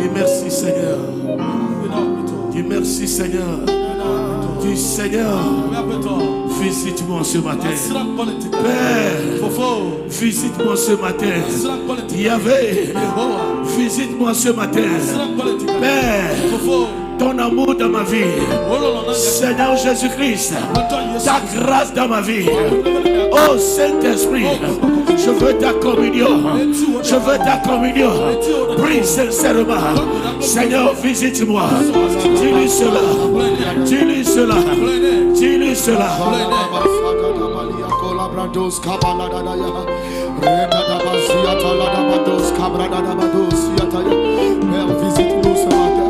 Dis merci Seigneur. Dis merci Seigneur. Dis Seigneur, visite-moi ce matin. Père, visite-moi ce matin. Yahvé, visite-moi ce matin. Père, ton amour dans ma vie. Seigneur Jésus-Christ, ta grâce dans ma vie. Oh Saint-Esprit, je veux ta communion. Je veux ta communion. Prie sincèrement. Seigneur, visite-moi. Dis-lui cela. Dis-lui cela. Dis-lui cela. Père, visite-nous ce matin.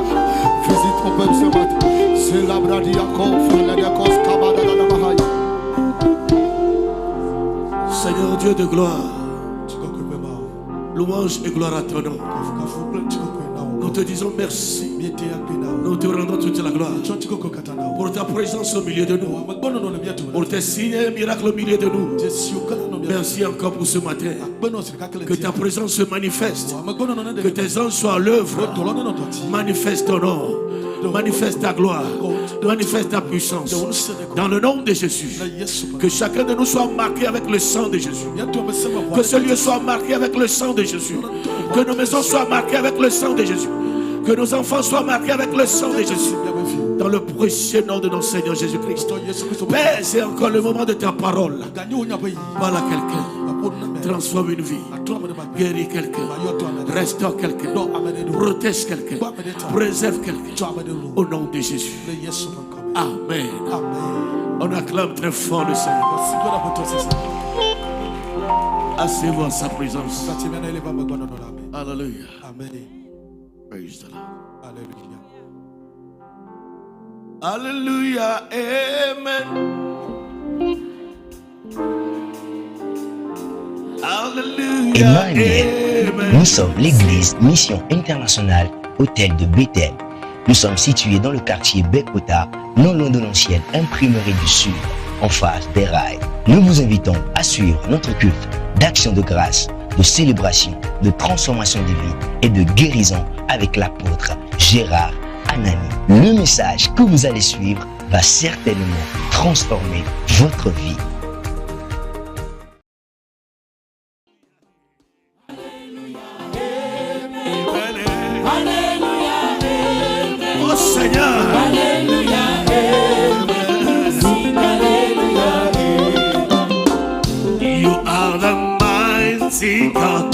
Visite mon peuple ce matin. C'est la bradia Seigneur Dieu de gloire, louange et gloire à ton nom. Nous te disons merci. Nous te rendons toute la gloire pour ta présence au milieu de nous, pour tes signes et miracles au milieu de nous. Merci encore pour ce matin. Que ta présence se manifeste, que tes anges soient à l'œuvre. Manifeste ton nom, manifeste ta gloire, manifeste ta puissance. Dans le nom de Jésus, que chacun de nous soit marqué avec le sang de Jésus. Que ce lieu soit marqué avec le sang de Jésus. Que nos maisons soient marquées avec le sang de Jésus. Que nos enfants soient marqués avec le sang de Jésus. Dans le précieux nom de notre Seigneur Jésus-Christ. Père, c'est encore le moment de ta parole. Parle à quelqu'un. Transforme une vie. Guéris quelqu'un. Restaure quelqu'un. Protège quelqu'un. Préserve quelqu'un. Au nom de Jésus. Amen. On acclame très fort le Seigneur. Asseyez-vous en sa présence. Alléluia. Amen. Praise the Lord. Alléluia. Alléluia. Amen. Alléluia. Emmanuel. Nous sommes l'église Mission Internationale Hôtel de Bethel. Nous sommes situés dans le quartier Bekota, non loin de l'ancienne imprimerie du Sud, en face des rails. Nous vous invitons à suivre notre culte d'action de grâce, de célébration, de transformation des vies et de guérison avec l'apôtre Gérard Anani. Le message que vous allez suivre va certainement transformer votre vie. Oh Seigneur. You are the mighty God,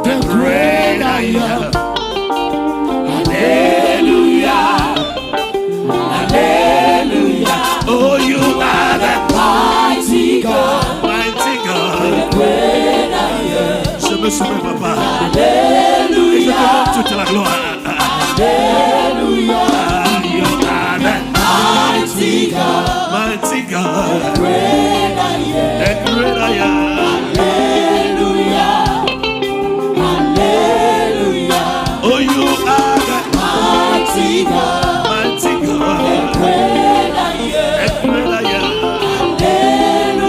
the great I am. Hallelujah. Hallelujah. Oh, you are the mighty God, the great I am. Je me soumets, papa. Hallelujah. Et je te rends toute la gloire. Hallelujah. You are the mighty God, the great I am. The great I am. Hallelujah. Hallelujah. Oh, you are the mighty God, the great I am. The great I am. Hallelujah.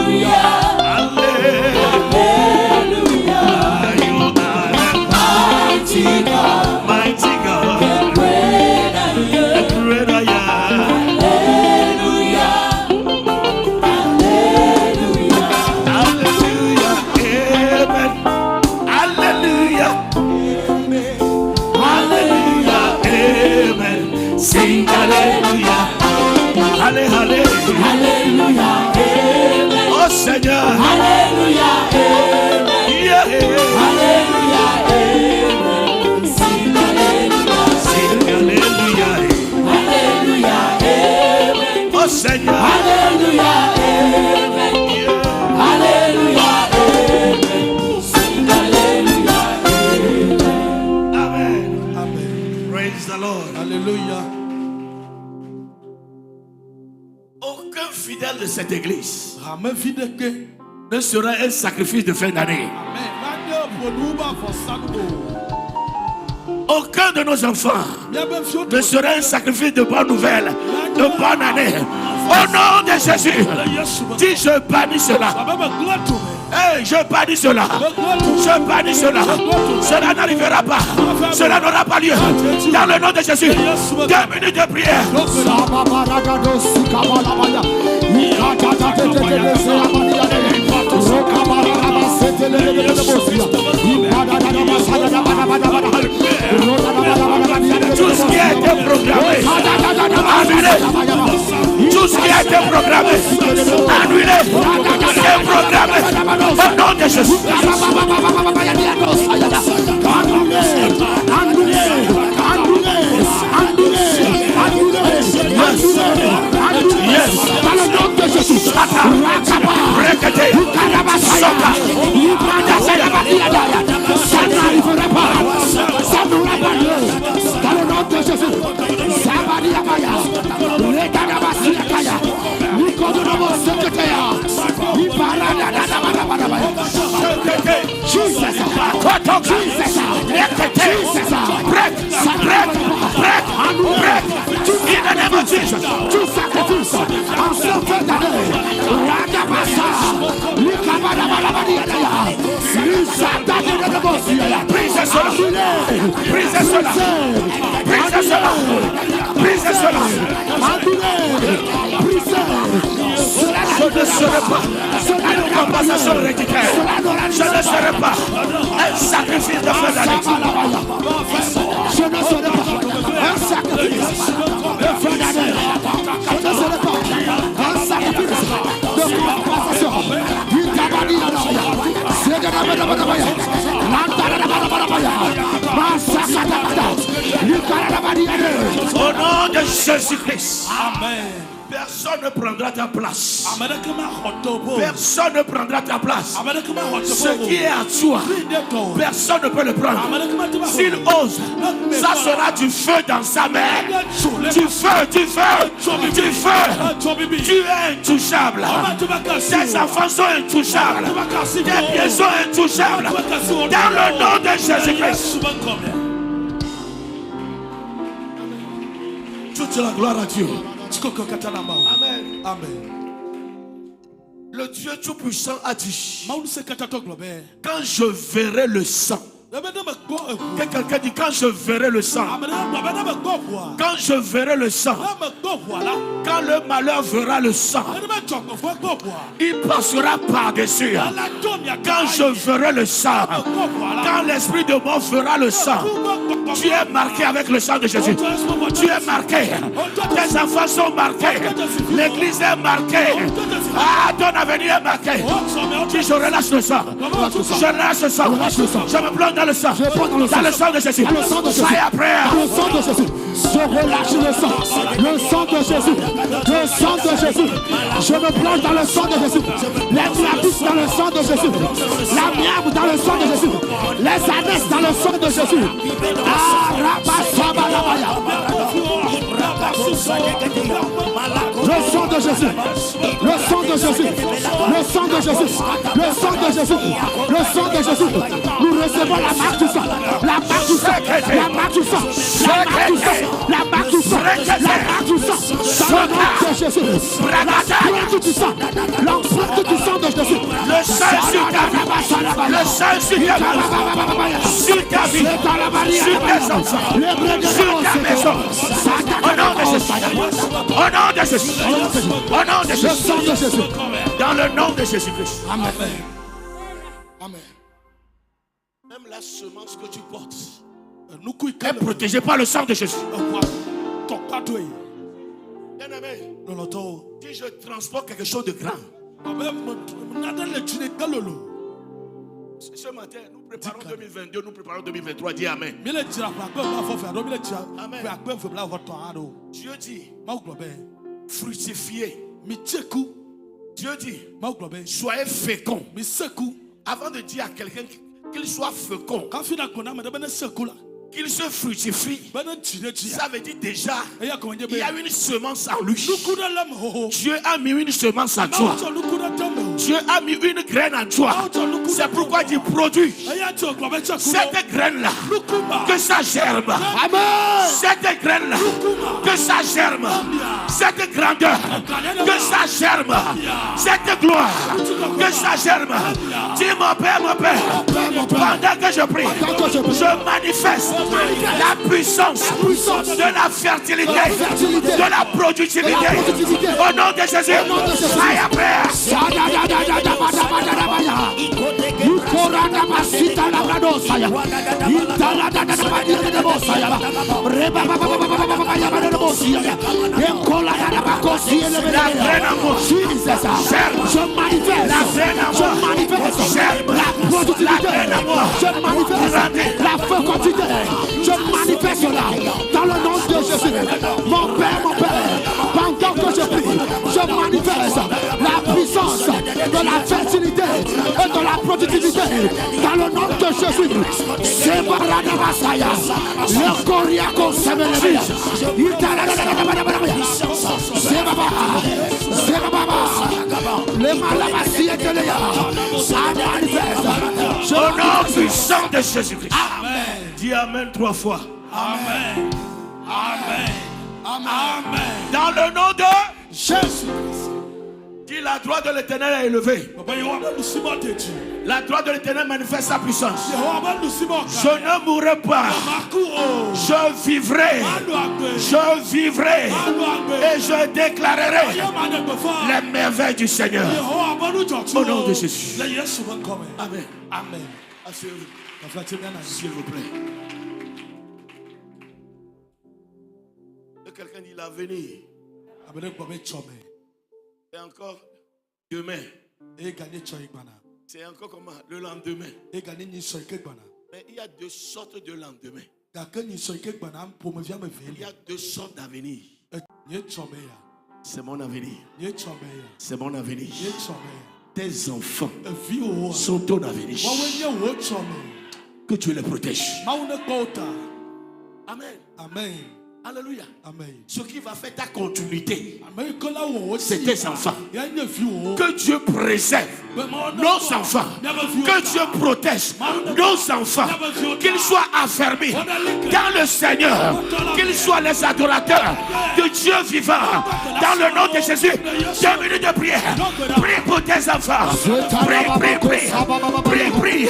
Hallelujah. You are the mighty God. Sing hallelujah, hallelujah, hallelujah, amen. Oh Seigneur, hallelujah, amen. Yeah, hallelujah, amen. Sing hallelujah, sing hallelujah, hallelujah, amen. Oh Seigneur, hallelujah, amen. Yeah. Hallelujah, amen. Sing hallelujah, amen. Amen. Amen. Praise the Lord. Alléluia. Aucun fidèle de cette église ne sera un sacrifice de fin d'année. Aucun de nos enfants ne sera un sacrifice de bonne nouvelle, de bonne année. Au nom de Jésus, dis je bannis cela. Hey, je bannis cela. Je bannis cela. Cela n'arrivera pas. Cela n'aura pas lieu. Dans le nom de Jésus. 2 minutes de prière. Tout ce qui a été programmé, annulé. Tout ce qui a été programmé, annulé. C'est programmé. Au nom de Jésus. Je ne serai pas une compensation rédicale. Je ne serai pas un sacrifice de fin d'année. Je ne serai pas un sacrifice de fin d'année. Je ne serai pas un sacrifice de compensation. Au nom de Jésus-Christ. Amen. Personne ne prendra ta place. Personne ne prendra ta place. Ce qui est à toi, personne ne peut le prendre. S'il ose, ça sera du feu dans sa main. Du feu, du feu, du feu. Tu es intouchable. Tes enfants sont intouchables. Tes pieds sont intouchables. Dans le nom de Jésus-Christ. Toute la gloire à Dieu. Amen. Amen. Le Dieu Tout-Puissant a dit, quand je verrai le sang, que quelqu'un dit, quand je verrai le sang, quand je verrai le sang, quand le malheur verra le sang, il passera par-dessus. Quand je verrai le sang, quand l'esprit de mort verra le sang, tu es marqué avec le sang de Jésus. Tu es marqué. Tes enfants sont marqués. L'église est marquée. Ah, ton avenir est marqué. Si je relâche le sang, je relâche le sang. Je me plonge dans le sang. Dans le sang de Jésus. Soyez prêts. Dans le sang de Jésus. Je relâche le sang. Le sang de Jésus. Le sang de Jésus. Je me plonge dans le sang de Jésus. Les clavis dans le sang de Jésus. La mièvre dans le sang de Jésus. Les ânesses dans le sang de Jésus. Le sang de Jésus. Le sang de Jésus. Le sang de Jésus. Le sang de Jésus. Le sang de Jésus. Nous recevons la marque du sang. La marque du sang. La marque du sang. La marque du sang. La marque du sang. La marque du sang. Dans le nom de Jésus. L'empreinte du sang. L'empreinte du sang de Jésus. Le sang sur ta vie. Le sang sur ta vie. Sur ta vie. Sur tes enfants. Sur ta maison. Au nom de Jésus. Au nom de Jésus. Au nom de Jésus. Dans le nom de Jésus-Christ. Amen. Amen. Même la semence que tu portes est protégée par le sang de Jésus. Bien-aimé, si je transporte quelque chose de grand, ce matin, nous préparons 2022, nous préparons 2023. Dis Amen. Amen. Dieu dit, fructifiez. Dieu dit, soyez féconds. Avant de dire à quelqu'un qu'il soit fécond, qu'il se fructifie, ça veut dire déjà, il y a une semence en lui. Dieu a mis une semence en toi. Dieu a mis une graine en toi. C'est pourquoi il produit. Cette graine-là, que ça germe. Cette graine-là, que ça germe. Cette grandeur, que ça germe. Cette gloire, que ça germe. Dis mon Père, pendant que je prie, je manifeste la puissance de la fertilité, de la productivité. Au nom de Jésus, aïe après. La fécondité, je manifeste cela dans le nom de Jésus. Mon Père, pendant que je prie, je manifeste la puissance de la fertilité et de la productivité dans le nom de Jésus. C'est Barada Basaya, le Coriaco Semelebia, c'est Baba, le Malabasi et Teléa, ça manifeste. Au nom puissant de Jésus-Christ. Amen. Dis Amen 3 fois. Amen. Amen. Amen. Dans le nom de Jésus. Dis la droite de l'Éternel est élevée. La droite de l'Éternel manifeste sa puissance. Je ne mourrai pas. Je vivrai. Je vivrai. Et je déclarerai les merveilles du Seigneur. Au nom de Jésus. Amen. Amen. S'il vous plaît. Quelqu'un dit l'avenir. Et encore demain. C'est encore comment? Le lendemain. Mais il y a deux sortes de lendemain. Il y a deux sortes d'avenir. C'est mon avenir. C'est mon avenir. Tes enfants sont ton avenir. Que Dieu les protège. Amen. Amen. Alléluia. Amen. Ce qui va faire ta continuité, c'est tes enfants. Que Dieu préserve nos enfants. Que Dieu protège nos enfants. Qu'ils soient affermis dans le Seigneur. Qu'ils soient les adorateurs de Dieu vivant. Dans le nom de Jésus. 2 minutes de prière. Prie pour tes enfants. Prie.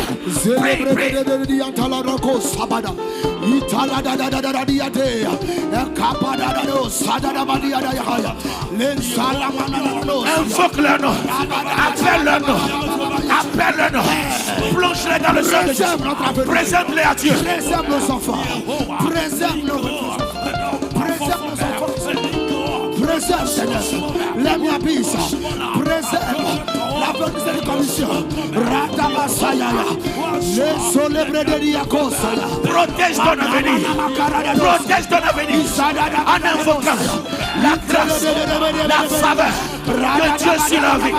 Invoque leur nom. Appelle leur nom. Plonge-les dans le sang de Jésus. Présente-les à Dieu. Préserve nos enfants. Préserve nos enfants. Préserve, Seigneur. Les miabis. Préserve la bonne commission. Ratabasaya. Les solebrés de Diakosaya. Protège ton avenir. Protège ton avenir. En invoquant la grâce, la faveur de Dieu sur la vie.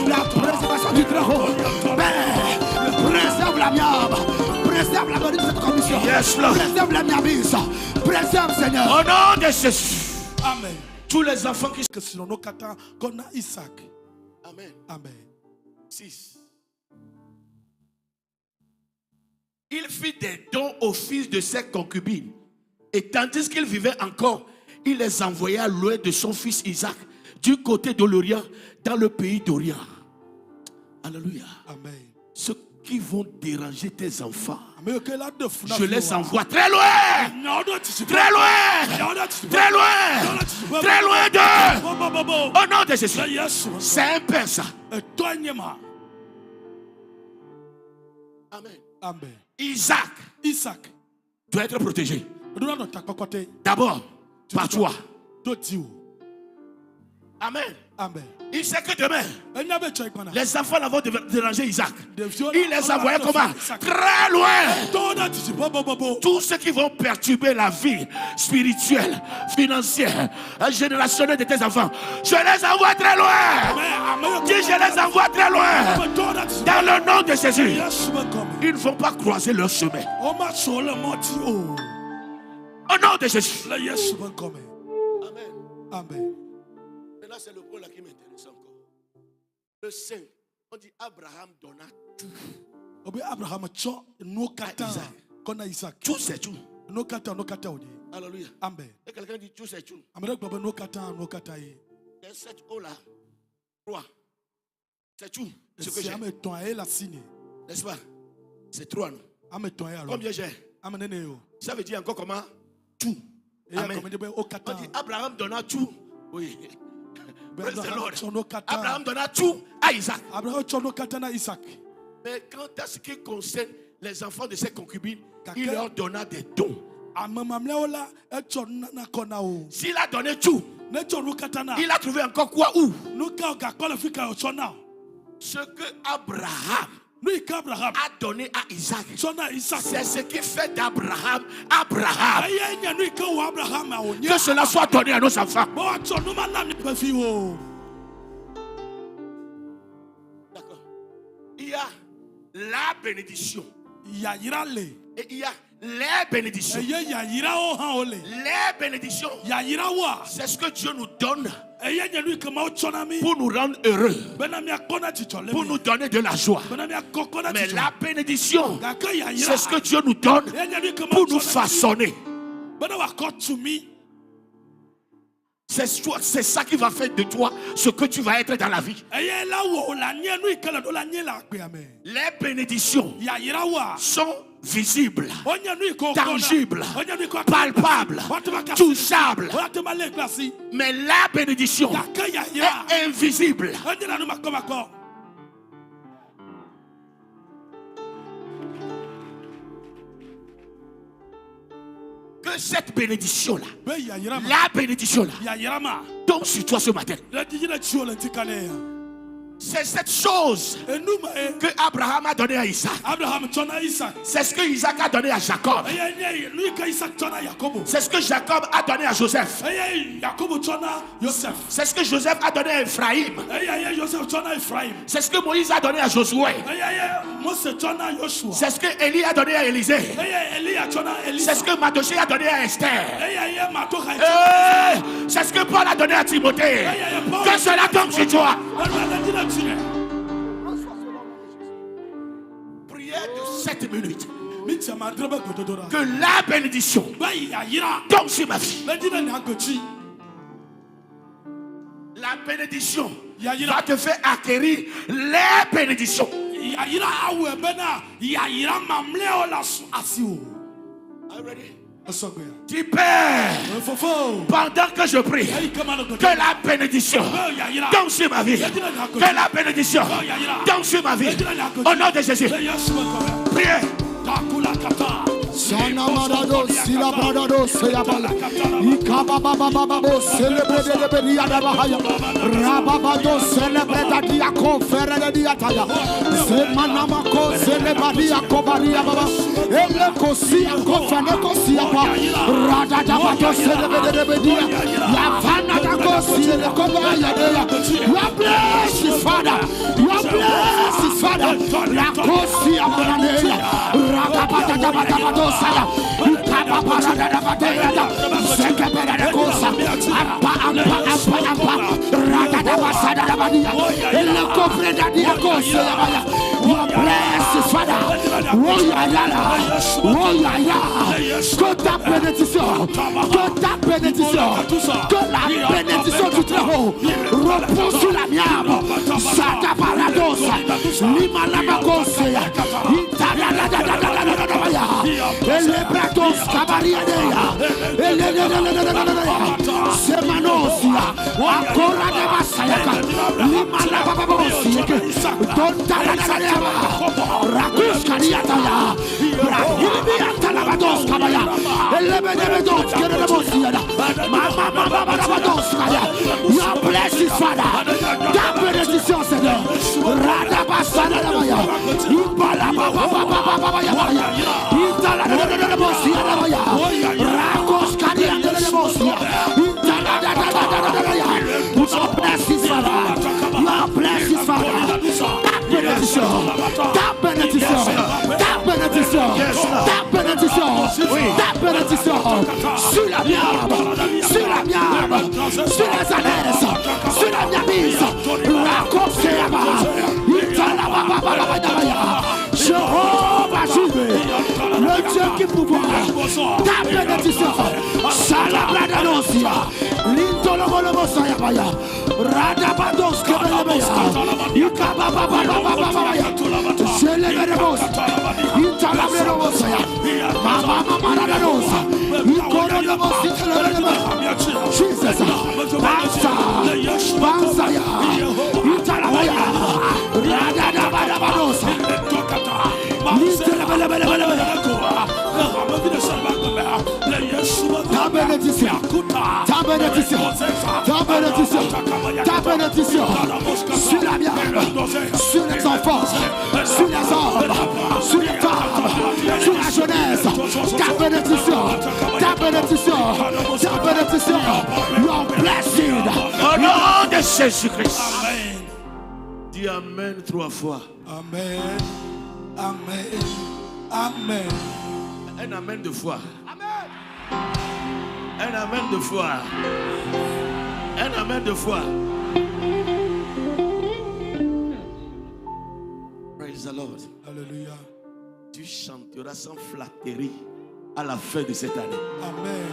La préservation du travail. Préserve la miab. Préserve la bonne de cette commission. Yes, Lord. Préserve la miabis. Préserve, Seigneur. Au nom de Jésus. Amen. Tous les enfants qui que sur nos quatre qu'on a Isaac. Amen. Amen. 6. Il fit des dons aux fils de ses concubines. Et tandis qu'il vivait encore, il les envoya loin de son fils Isaac, du côté de l'Orient, dans le pays d'Orient. Alléluia. Amen. Ceux qui vont déranger tes enfants, je les envoie très loin. Très loin. Très loin. Très loin d'eux. Au nom de Jésus. C'est un père ça. Amen. Amen. Isaac doit être protégé. D'abord, par toi. Amen. Amen. Il sait que demain, les enfants vont déranger Isaac. Il les envoyait comment? Très loin. Tous ceux qui vont perturber la vie spirituelle, financière, générationnelle de tes enfants, je les envoie très loin. Dis, je les envoie très loin. Dans le nom de Jésus. Ils ne vont pas croiser leur chemin. Au nom de Jésus. Amen. Amen. Là, c'est le point là qui m'intéresse encore. Le Saint, on dit Abraham donna tout. Abraham Isaac. Tout c'est tout. Alléluia. Amen. Et quelqu'un dit tout c'est tout. Et cette eau là, trois. C'est tout. Ce que j'ai. N'est-ce pas? C'est trois. Combien j'ai? Ça veut dire encore comment? Tout. Amen. On dit Abraham donna tout. Oui. Abraham donna tout à Isaac. Mais quant à ce qui concerne les enfants de ses concubines, il leur donna des dons. S'il a donné tout, il a trouvé encore quoi où? Ce que Abraham a donné à Isaac, c'est ce qui fait d'Abraham Abraham. Que cela soit donné à nos enfants. D'accord. Il y a la bénédiction. Et il y a les bénédictions. Les bénédictions, c'est ce que Dieu nous donne pour nous rendre heureux, pour nous donner de la joie. Mais la bénédiction, c'est ce que Dieu nous donne pour nous façonner. C'est ça qui va faire de toi ce que tu vas être dans la vie. Les bénédictions sont visibles, tangibles, palpables, touchables. Mais la bénédiction est invisible. Que cette bénédiction-là, la bénédiction-là, tombe sur toi ce matin. C'est cette chose que Abraham a donné à Isaac. C'est ce que Isaac a donné à Jacob. C'est ce que Jacob a donné à Joseph. C'est ce que Joseph a donné à Ephraïm. C'est ce que Moïse a donné à Josué. C'est ce que Élie a donné à Élisée. C'est ce que Mardochée a donné à Esther. C'est ce que Paul a donné à Timothée. Que cela tombe sur toi. Prière de 7 minutes. Que la bénédiction tombe sur ma vie. La bénédiction va te faire acquérir les bénédictions. Are you ready? Tu pères, pendant que je prie, que la bénédiction tombe sur ma vie. Que la bénédiction tombe sur ma vie. Au nom de Jésus. Priez. Sana marado sila bradado seyabala ikaba baba baba celebrate de beria da bahaya rababado celebrate dia ko ferre dia taya semana mako celebrate ko baria baba ele ko sia ko fane ko sia pa rada da bato celebrate de beria la fana da ko sia ko baria de ya bless his father ya bless his father la ko sia banane rababada da bato saya ikaba parada da batera sekepera da kosa ampa rada da basada da badia ele kofre da dia kosa ya you bless his father oh ya que ta bénédiction que la bénédiction du très haut repose sur la mienne sada paradosa lima la makosa itala ele bratos cabariadea ele semanosia ancora de basayaka lima la babosia tonta la rakus kariataya rahimi atalabados kabaya ele bedebedos keremosia mama babados kaya blessings, Father. Ta bénédiction, Seigneur. Radabasanamaya. Ipalabababababaya. Italadadadadabosia. Rakoskadiandadadabosia. Italadadadadadadaya. Your blessings, Father. Your blessings, Father. Ta bénédiction. Ta bénédiction. Ta bénédiction. Ta bénédiction. Ta bénédiction. Sur la mienne. Sur la mienne. Sur les années. Sur la miamise. Rakoseaba. Italababababaya. Jehovah Jireh, le Dieu qui pouvoir, ta bénédiction, Salabradanosia, Lintolomolomosayabaya, Radabados Kabelebaya, Ikababababababaya, Seleberemos, Intalabrenosaya, Mama Maranosa, Ikoronomositelebaya, Jesus, Bansaya, Intalabaya, Radadabadabadosa. Ta bénédiction, ta bénédiction, ta bénédiction, ta bénédiction sur la mienne, sur les enfants, sur les hommes, sur les femmes, sur la jeunesse, ta bénédiction, ta bénédiction, ta bénédiction, your blessing. Au nom de Jésus-Christ. Dis Amen 3 fois. Amen. Amen. Amen. Un amen de foi. Un amen de foi. Un amen de foi. Praise the Lord. Alléluia. Tu chanteras sans flatterie à la fin de cette année. Amen.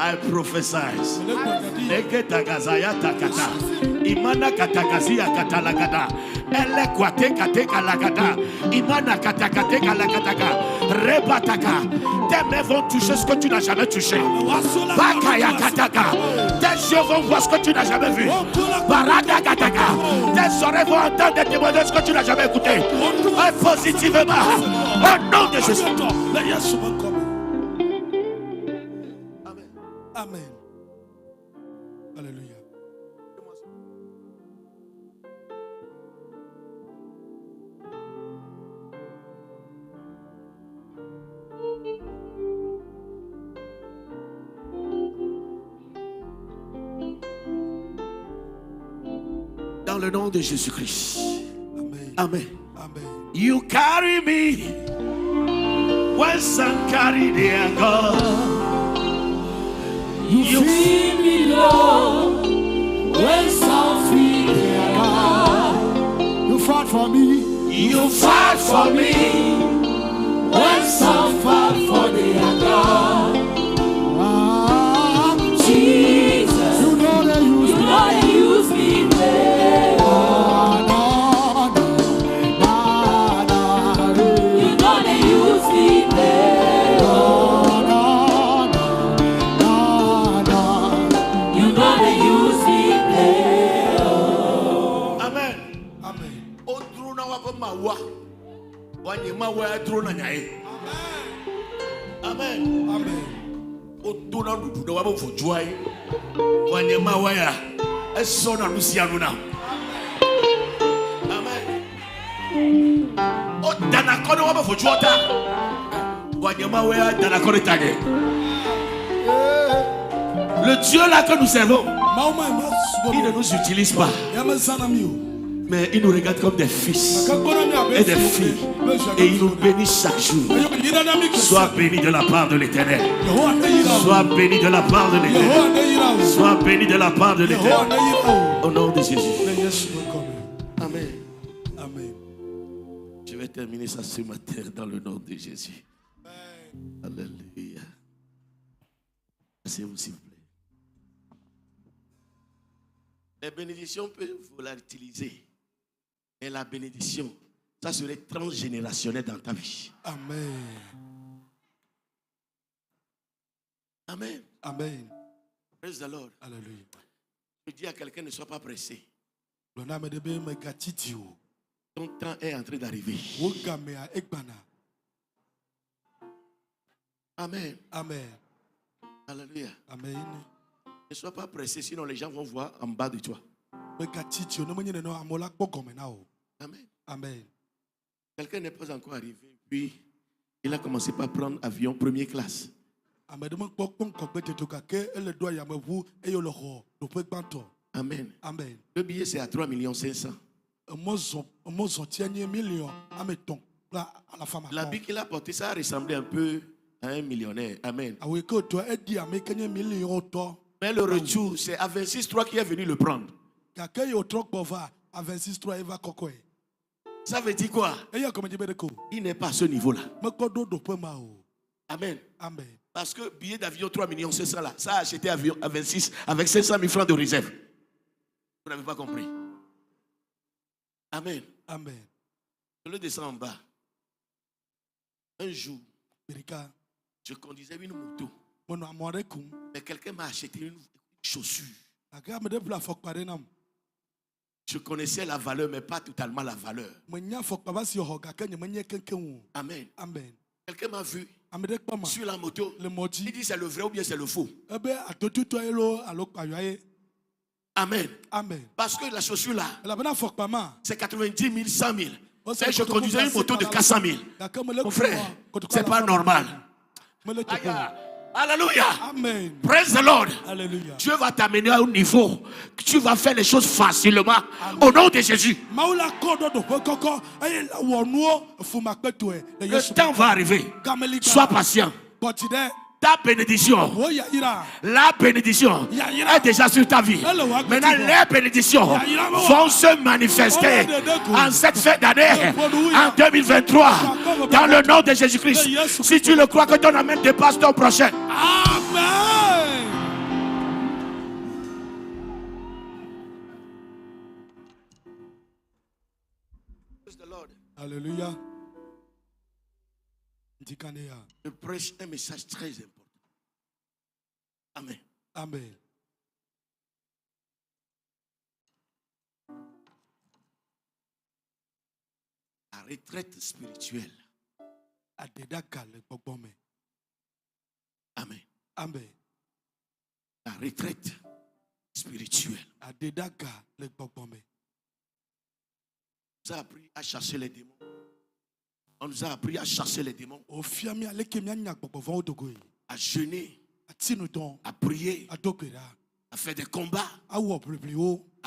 I prophesy. Neketagazaya takata. Imana katagazia katalagada. Elle kwate kate kalagada. Imana katakate kalagadaga. Rebataka. Tes mains vont toucher ce que tu n'as jamais touché. Bakaya kataka. Tes yeux vont voir ce que tu n'as jamais vu. Barada kataka. Tes oreilles vont entendre des témoignages ce que tu n'as jamais écouté. Et positivement. Au nom de Jésus. Amen. Alléluia. Dans le nom de Jésus-Christ. Amen. Amen. Amen. You carry me when some carry their God. You feed me, Lord, when some feed their God. You fight for me. You fight for me, when some fight for their God. Ah, Jesus, you know they use you me. know they use me well. You know they use me well. You know they use me well. Amen. Amen. Odruna wako mawa. Wanyema wa drona nyae. Amen. Amen. Oduna dudu wabo fujwai. Wanyema wa ya. Esona lusianu na. Amen. Odana kono wabo fujwata. Wanyema wa ya dana kono tage. Le Dieu là que nous servons, il ne nous utilise pas, mais il nous regarde comme des fils et des filles, et il nous bénit chaque jour. Sois béni de la part de l'Éternel. Sois béni de la part de l'Éternel. Sois béni de la part de l'Éternel. Au nom de Jésus. Amen. Amen. Je vais terminer ça ce matin dans le nom de Jésus. Alléluia. Asseyez-vous s'il vous plaît. Les bénédictions peuvent vouloir l'utiliser. Et la bénédiction, ça serait transgénérationnel dans ta vie. Amen. Amen. Amen. Praise the Lord. Alléluia. Je dis à quelqu'un, ne sois pas pressé. Ton temps est en train d'arriver. Amen. Amen. Amen. Alléluia. Amen. Ne sois pas pressé, sinon les gens vont voir en bas de toi. Amen. Amen. Quelqu'un n'est pas encore arrivé, puis il a commencé par prendre avion première classe. Amen. Amen. Le billet c'est à 3 500 000. L'habit qu'il a porté, ça a ressemblé un peu à un millionnaire. Amen. Mais le retour, c'est à 26.3 qui est venu le prendre. Ça veut dire quoi? Il n'est pas à ce niveau-là. Amen. Amen. Parce que billet d'avion 3 500 000 là, ça a acheté avion à 26 avec 500 000 francs de réserve. Vous n'avez pas compris. Amen. Amen. Je le descends en bas. Un jour, je conduisais une moto. Mais quelqu'un m'a acheté une chaussure. Je connaissais la valeur, mais pas totalement la valeur. Amen. Amen. Quelqu'un m'a vu sur la moto. Il dit c'est le vrai ou bien c'est le faux. Amen. Amen. Parce que la chaussure là, c'est 90 000, 100 000. Et je conduisais une moto de 400 000. Mon frère, c'est pas normal. Alléluia. Amen. Praise the Lord. Alléluia. Dieu va t'amener à un niveau que tu vas faire les choses facilement. Amen. Au nom de Jésus. Le temps va arriver. Sois patient. Ta bénédiction, la bénédiction est déjà sur ta vie. Maintenant, les bénédictions vont se manifester en cette fin d'année, en 2023, dans le nom de Jésus-Christ. Si tu le crois, que ton amen dépasse ton prochain. Amen. Alléluia. Je prêche un message très important. Amen. Amen. La retraite spirituelle. Amen. Amen. La retraite spirituelle. On nous a appris à chasser les démons. On nous a appris à chasser les démons, à jeûner, à prier, à faire des combats, à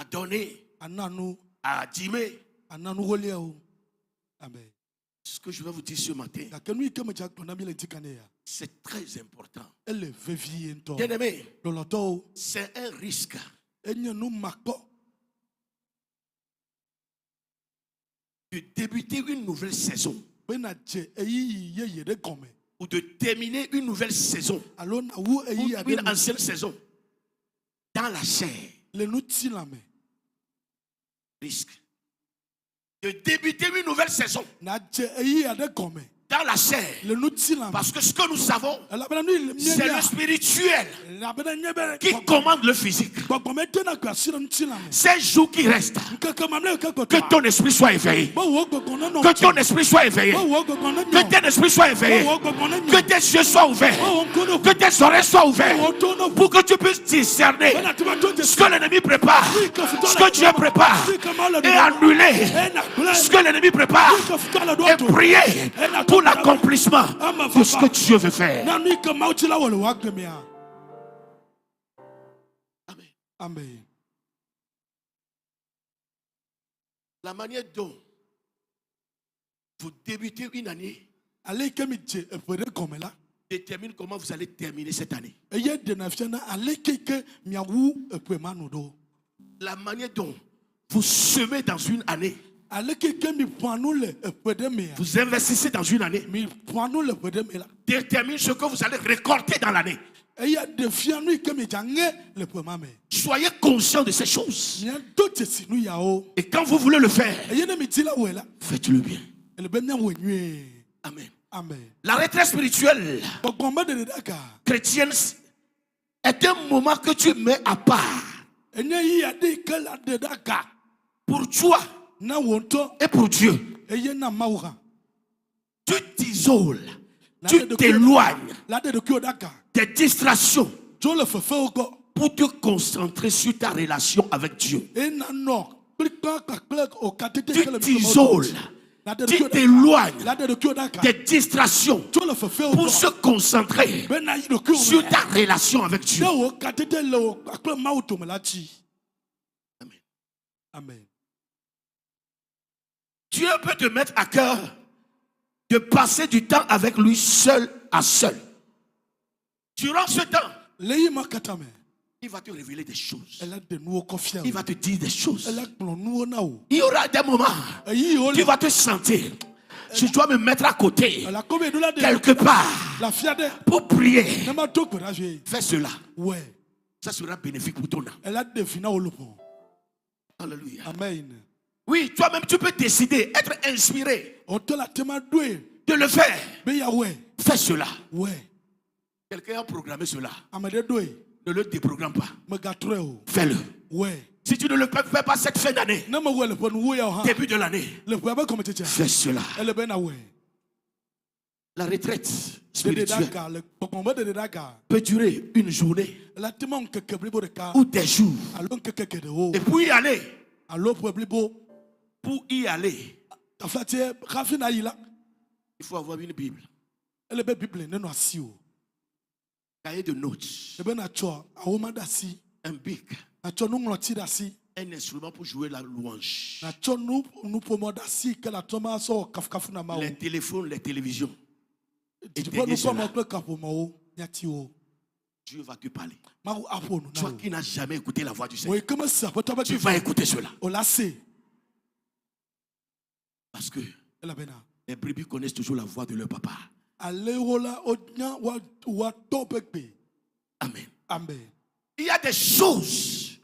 donner, à dîmer. Ce que je vais vous dire ce matin, c'est très important. Bien-aimé, c'est un risque de débuter une nouvelle saison ou de terminer une nouvelle saison ou une ancienne saison dans la chair. Risque de débuter une nouvelle saison dans la chair, parce que ce que nous savons, c'est le spirituel qui commande le physique. Ces jours qui restent, que ton esprit soit éveillé, que ton esprit soit éveillé, que ton esprit soit éveillé, que tes yeux soient ouverts, que tes oreilles soient ouvertes, pour que tu puisses discerner ce que l'ennemi prépare, ce que Dieu prépare, et annuler ce que l'ennemi prépare, et prier pour l'accomplissement de ce que Dieu veut faire. Amen. Amen. La manière dont vous débutez une année détermine comment vous allez terminer cette année. La manière dont vous semez dans une année, vous investissez dans une année, détermine ce que vous allez récolter dans l'année. Soyez conscient de ces choses. Et quand vous voulez le faire, faites-le bien. Amen. Amen. La retraite spirituelle chrétienne est un moment que tu mets à part pour toi et pour Dieu. Tu t'isoles, tu t'éloignes des distractions pour te concentrer sur ta relation avec Dieu. Tu t'isoles, tu t'éloignes des distractions pour se concentrer sur ta relation avec Dieu. Amen. Amen. Dieu peut te mettre à cœur de passer du temps avec lui seul à seul. Durant ce temps, il va te révéler des choses. Il va te dire des choses. Il y aura des moments, tu vas te sentir. Je dois me mettre à côté, quelque part, pour prier. Fais cela. Ça sera bénéfique pour ton âme. Alléluia. Amen. Oui, toi-même, tu peux décider, être inspiré de le faire. Fais cela. Quelqu'un a programmé cela. Ne le déprogramme pas. Fais-le. Si tu ne le fais pas cette fin d'année, début de l'année, fais cela. La retraite spirituelle peut durer une journée ou des jours. Et pour y aller, il faut avoir une Bible. Cahier de notes. Un bic. Un instrument pour jouer la louange. Les téléphones, les télévisions. Et Dieu va te parler. Toi qui n'as jamais écouté la voix du Seigneur, tu vas écouter cela. Parce que les brebis connaissent toujours la voix de leur papa. Amen. Amen. Il y a des choses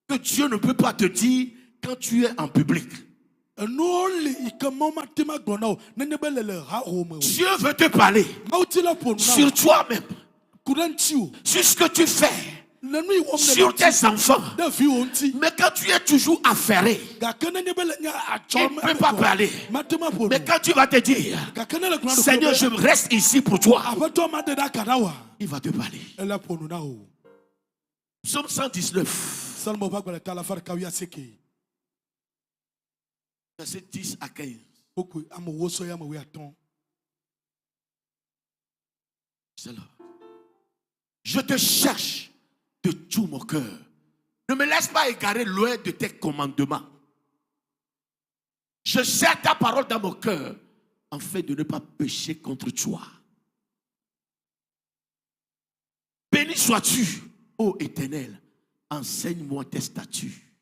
que Dieu ne peut pas te dire quand tu es en public. Dieu veut te parler sur toi-même, sur ce que tu fais, sur tes enfants. Mais quand tu es toujours affairé, il ne peut pas parler. Mais quand tu vas te dire, Seigneur, je reste ici pour toi, il va te parler. Psaume 119, verset 10 à 15. C'est là. Je te cherche de tout mon cœur. Ne me laisse pas égarer loin de tes commandements. Je serre ta parole dans mon cœur afin de ne pas pécher contre toi. Béni sois-tu, ô Éternel, enseigne-moi tes statuts.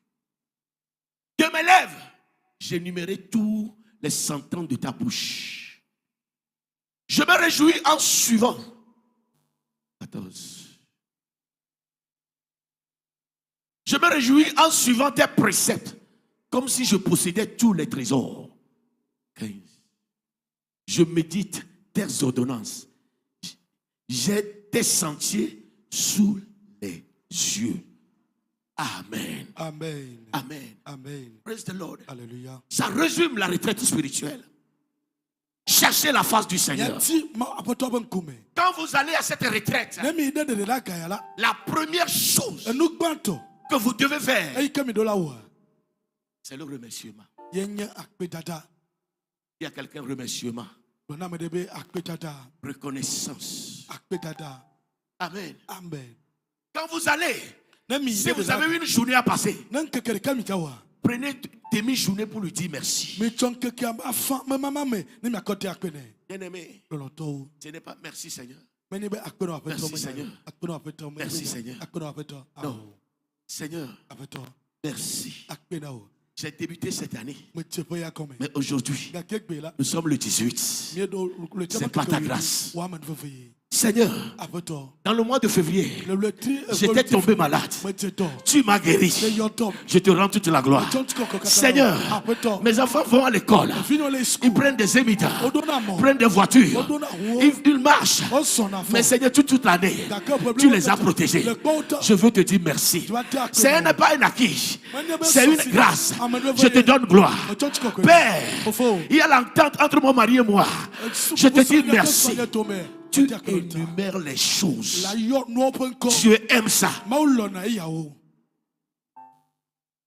De mes lèvres, j'énumérerai tous les sentences de ta bouche. Je me réjouis en suivant. 14. Je me réjouis en suivant tes préceptes, comme si je possédais tous les trésors. 15. Je médite tes ordonnances. J'ai tes sentiers sous les yeux. Amen. Amen. Amen. Amen. Praise the Lord. Alléluia. Ça résume la retraite spirituelle. Cherchez la face du Seigneur. Quand vous allez à cette retraite, la première chose que vous devez faire, c'est le remerciement. Il y a quelqu'un, remerciement. Reconnaissance. Amen. Amen. Quand vous allez, si vous avez une journée à passer, prenez demi-journée pour lui dire merci. Bien-aimé, ce n'est pas merci Seigneur. Merci Seigneur. Merci Seigneur. Non. Seigneur, merci. J'ai débuté cette année. Mais aujourd'hui, nous sommes le 18. C'est pas ta grâce. Seigneur, dans le mois de février, j'étais tombé malade. Tu m'as guéri. Je te rends toute la gloire. Seigneur, mes enfants vont à l'école. Ils prennent des émittants, prennent des voitures. Ils marchent. Mais Seigneur, toute l'année, tu les as protégés. Je veux te dire merci. Ce n'est pas un acquis. C'est une grâce. Je te donne gloire. Père, il y a l'entente entre mon mari et moi. Je te dis merci. tu énumères les choses. Dieu aime ça.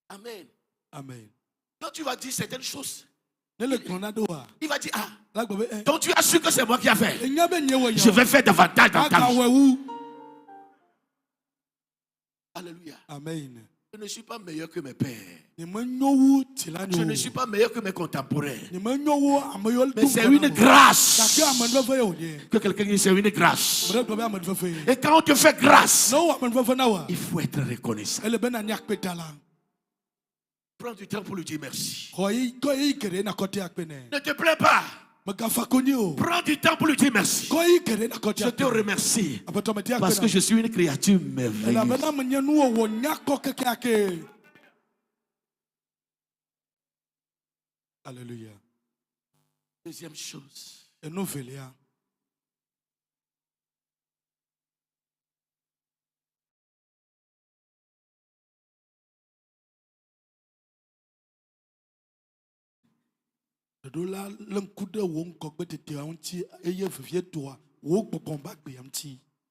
Amen. Amen. Quand tu vas dire certaines choses, Il va dire, ah, donc tu as su que c'est moi qui ai fait. Je vais faire davantage dans ta vie. Alléluia. Amen. Je ne suis pas meilleur que mes pères. Je ne suis pas meilleur que mes contemporains. Mais c'est une grâce. Que quelqu'un dise, c'est une grâce. Et quand on te fait grâce, il faut être reconnaissant. Prends du temps pour lui dire merci. Ne te plains pas. Prends du temps pour lui dire merci. Je te remercie parce que je suis une créature merveilleuse. Alléluia. Deuxième chose.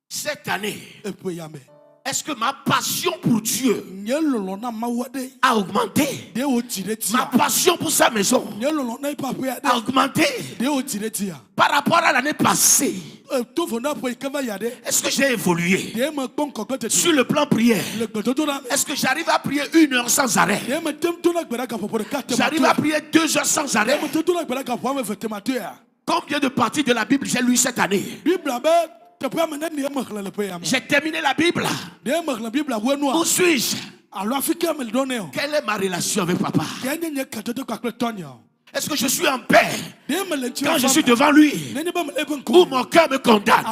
Cette année, est-ce que ma passion pour Dieu a augmenté? Ma passion pour sa maison a augmenté par rapport à l'année passée. Est-ce que j'ai évolué sur le plan prière? Est-ce que j'arrive à prier 1 heure sans arrêt? J'arrive à prier 2 heures sans arrêt? Combien de parties de la Bible j'ai lu cette année? J'ai terminé la Bible. Où suis-je? Quelle est ma relation avec papa? Est-ce que je suis en paix quand je suis devant lui? Ou mon cœur me condamne?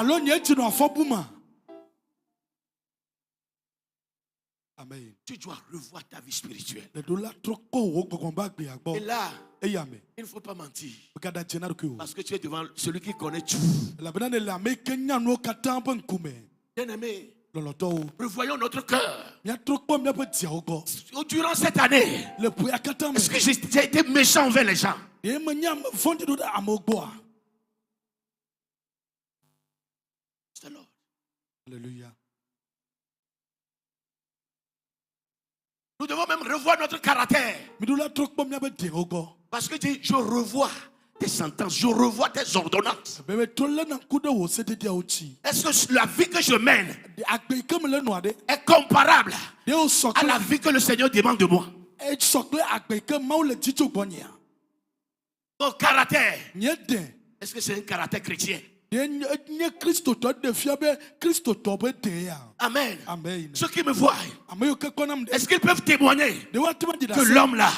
Amen. Tu dois revoir ta vie spirituelle. Et là, il ne faut pas mentir. Parce que tu es devant celui qui connaît tout. Bien-aimé, revoyons notre cœur. Durant cette année, est-ce que j'ai été méchant envers les gens? C'est l'ordre. Alléluia. Nous devons même revoir notre caractère. Parce que je revois tes sentences, je revois tes ordonnances. Est-ce que la vie que je mène est comparable à la vie que le Seigneur demande de moi? Mon caractère, est-ce que c'est un caractère chrétien? Amen. Amen. Ceux qui me voient, est-ce qu'ils peuvent témoigner que l'homme là,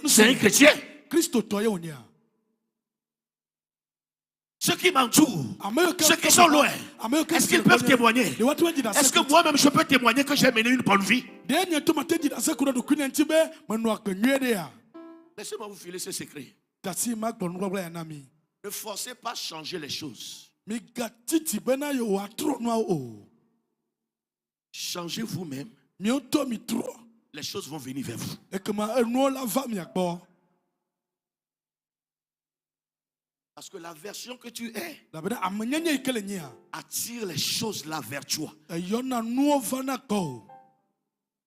c'est un chrétien? Ceux qui m'entourent, ceux qui sont loin, est-ce qu'ils peuvent témoigner? Est-ce que moi-même je peux témoigner que j'ai mené une bonne vie? Laissez-moi vous filer ce secret. Ne forcez pas à changer les choses. Changez vous-même. Les choses vont venir vers vous. Parce que la version que tu es attire les choses là vers toi.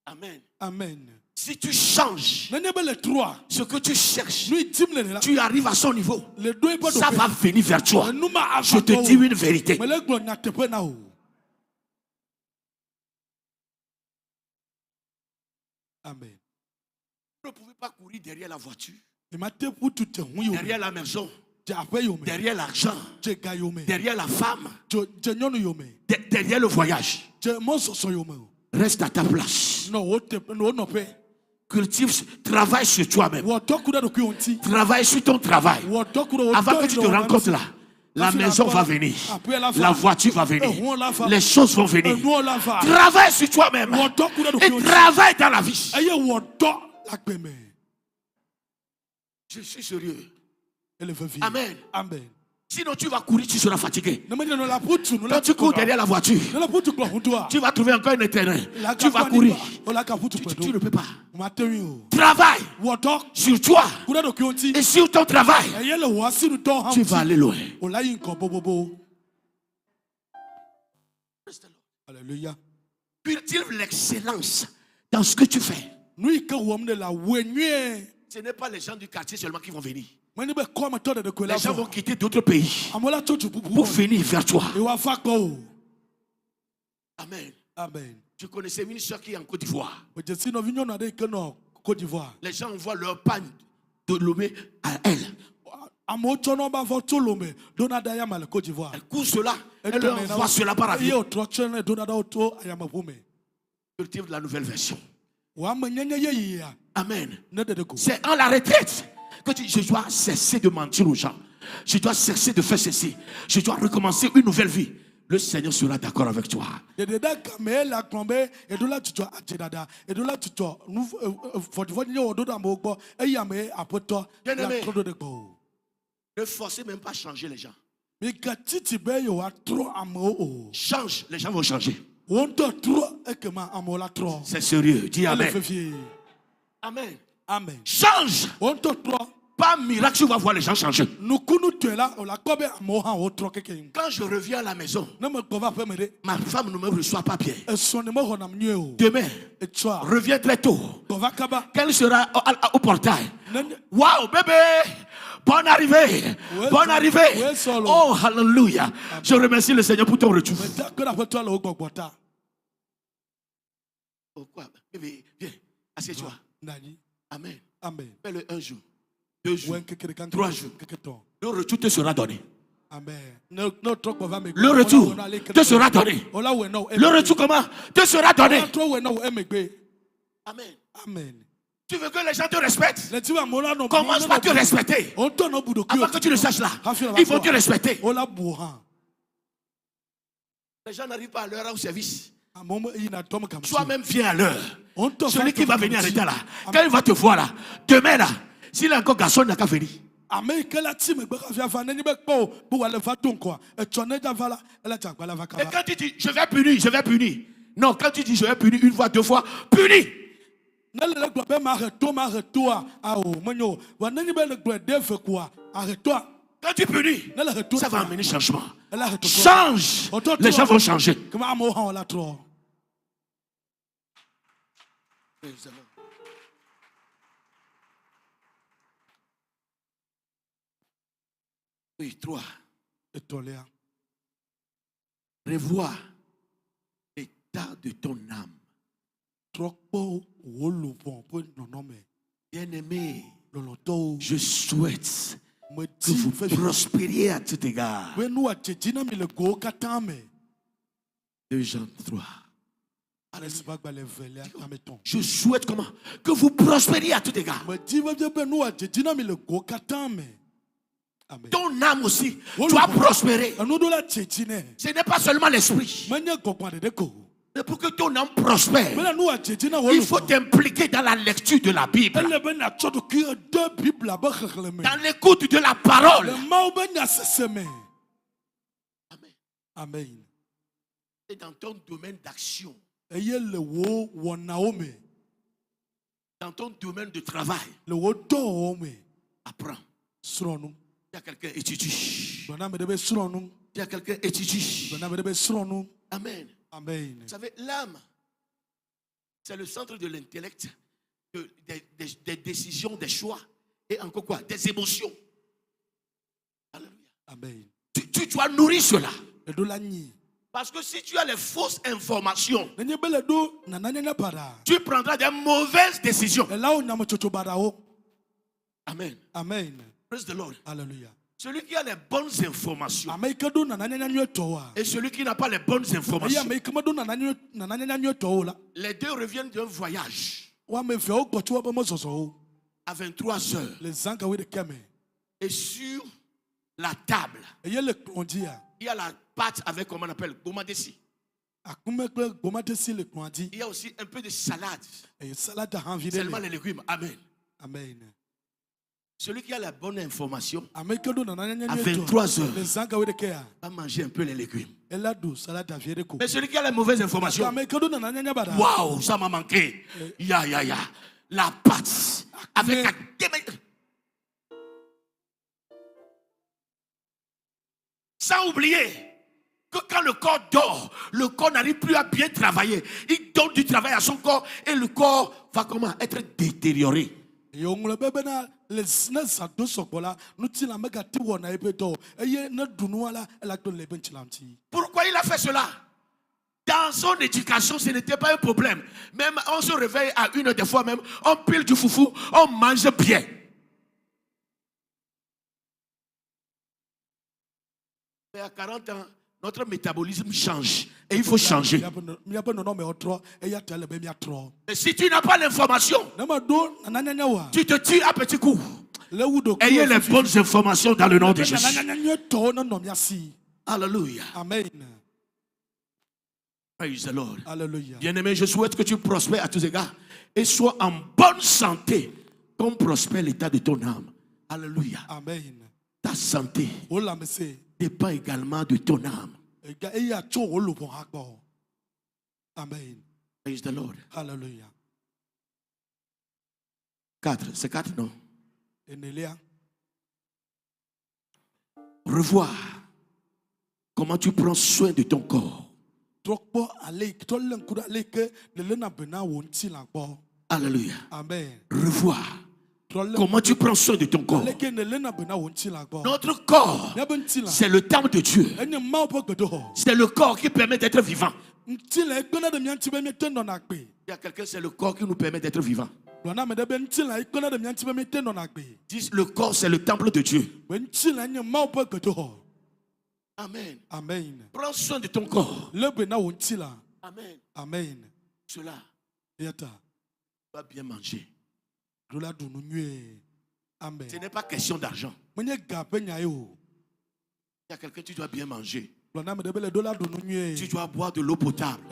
Amen. Amen. Si tu changes ce que tu cherches, tu arrives à son niveau, ça va venir vers toi. Je te dis une vérité. Amen. Vous ne pouvez pas courir derrière la voiture, Derrière derrière la maison, derrière l'argent, derrière la femme, derrière le voyage. Reste à ta place. Cultive, travaille sur toi-même. Travaille sur ton travail. Avant que tu te rencontres là, la maison va venir. La voiture va venir. Les choses vont venir. Travaille sur toi-même. Et travaille dans la vie. Je suis sérieux. Amen. Amen. Sinon tu vas courir, tu seras fatigué. Quand tu cours derrière la voiture, tu vas trouver encore un terrain. Tu vas courir. Tu ne peux pas. Travaille sur toi et sur ton travail. Tu vas aller loin. Alléluia. Cultive l'excellence dans ce que tu fais. Nous que la wenye. Ce n'est pas les gens du quartier seulement qui vont venir. Les Les gens vont quitter d'autres pays pour venir vers toi. Amen. Amen. Tu connaissais une soeur qui est en Côte d'Ivoire. Les gens envoient leur panne de Lomé à elle. Elle court cela, elle leur envoie cela par avion. Cultive de la nouvelle version. Amen. C'est en la retraite que tu dis, je dois cesser de mentir aux gens. Je dois cesser de faire ceci. Je dois recommencer une nouvelle vie. Le Seigneur sera d'accord avec toi. Bien-aimé, ne forcez même pas à changer les gens. Change, les gens vont changer. C'est sérieux. Dis Amen. Amen. Amen. Change. Pas miracle, tu vas voir les gens changer. Quand je reviens à la maison, ma femme ne me reçoit pas bien. Demain, reviens très tôt. Qu'elle sera au portail. Waouh, bébé! Bonne arrivée! Bonne arrivée! Oh, hallelujah! Je remercie le Seigneur pour ton retour. Oh, quoi? Bébé, viens, assieds-toi. Amen. Amen. Fais-le un jour, 2 jours, 3 jours. Le retour te sera donné. Amen. Le retour te sera donné. Le retour comment? Te sera donné. Amen. Amen. Tu veux que les gens te respectent? Commence par te respecter. Avant que tu le saches là, il faut te respecter. Les gens n'arrivent pas à l'heure au service. Toi-même viens à l'heure. Celui qui va venir arrêter là, quand il va te voir là, demain là, s'il est encore garçon, il n'a qu'à venir. Et quand tu dis je vais punir. Non, quand tu dis je vais punir 1 fois, 2 fois, punis. Quand tu punis, ça va amener changement. Change. Les gens vont changer. Oui, 3. Revois l'état de ton âme. Bien-aimé, je souhaite que vous prospériez à tout égard. 2 Jean 3. Je souhaite comment? Que vous prospériez à tout égard. Ton âme aussi doit prospérer. Ce n'est pas seulement l'esprit. Mais pour que ton âme prospère, il faut t'impliquer dans la lecture de la Bible, dans l'écoute de la parole. Amen. Amen. Et dans ton domaine d'action, dans ton domaine de travail, apprends. Il y a quelqu'un étudie. Il y a quelqu'un étudie. Amen. Amen. Vous savez, l'âme, c'est le centre de l'intellect, des décisions, des choix, et encore quoi? Des émotions. Alléluia. Amen. Tu dois nourrir cela. Parce que si tu as les fausses informations, tu prendras des mauvaises décisions. Amen. Amen. Praise the Lord. Alléluia. Celui qui a les bonnes informations et celui qui n'a pas les bonnes informations, les deux reviennent d'un voyage à 23 heures. Et sur la table, il y a la pâte avec, comment on appelle, gomadessi. Il y a aussi un peu de salade. Seulement les légumes. Amen. Amen. Celui qui a la bonne information, à 23 heures, va manger un peu les légumes. Mais celui qui a la mauvaise information, waouh, ça m'a manqué. Ya. La pâte avec un... Sans oublier que quand le corps dort, le corps n'arrive plus à bien travailler. Il donne du travail à son corps et le corps va comment être détérioré. Pourquoi il a fait cela? Dans son éducation, ce n'était pas un problème. Même on se réveille à 1h des fois même, on pile du foufou, on mange bien. Mais à 40 ans, notre métabolisme change et il faut changer. Et si tu n'as pas l'information, tu te tues à petits coups. Ayez les bonnes informations dans le nom de Jésus. Alléluia. Amen. Praise the Lord. Alléluia. Bien-aimé, je souhaite que tu prospères à tous égards et sois en bonne santé comme prospère l'état de ton âme. Alléluia. Amen. Ta santé dépend également de ton âme. Amen. Praise the Lord. Alléluia. 4, c'est 4 non? Revoir comment tu prends soin de ton corps. Alléluia. Amen. Revoir comment tu prends soin de ton corps. Notre corps, c'est le temple de Dieu. C'est le corps qui permet d'être vivant. Il y a quelqu'un, c'est le corps qui nous permet d'être vivant. Dis, le corps, c'est le temple de Dieu. Amen. Amen. Prends soin de ton corps. Amen. Amen. Cela, tu vas bien manger. Amen. Ce n'est pas question d'argent. Il y a quelqu'un, tu dois bien manger. Tu dois boire de l'eau potable.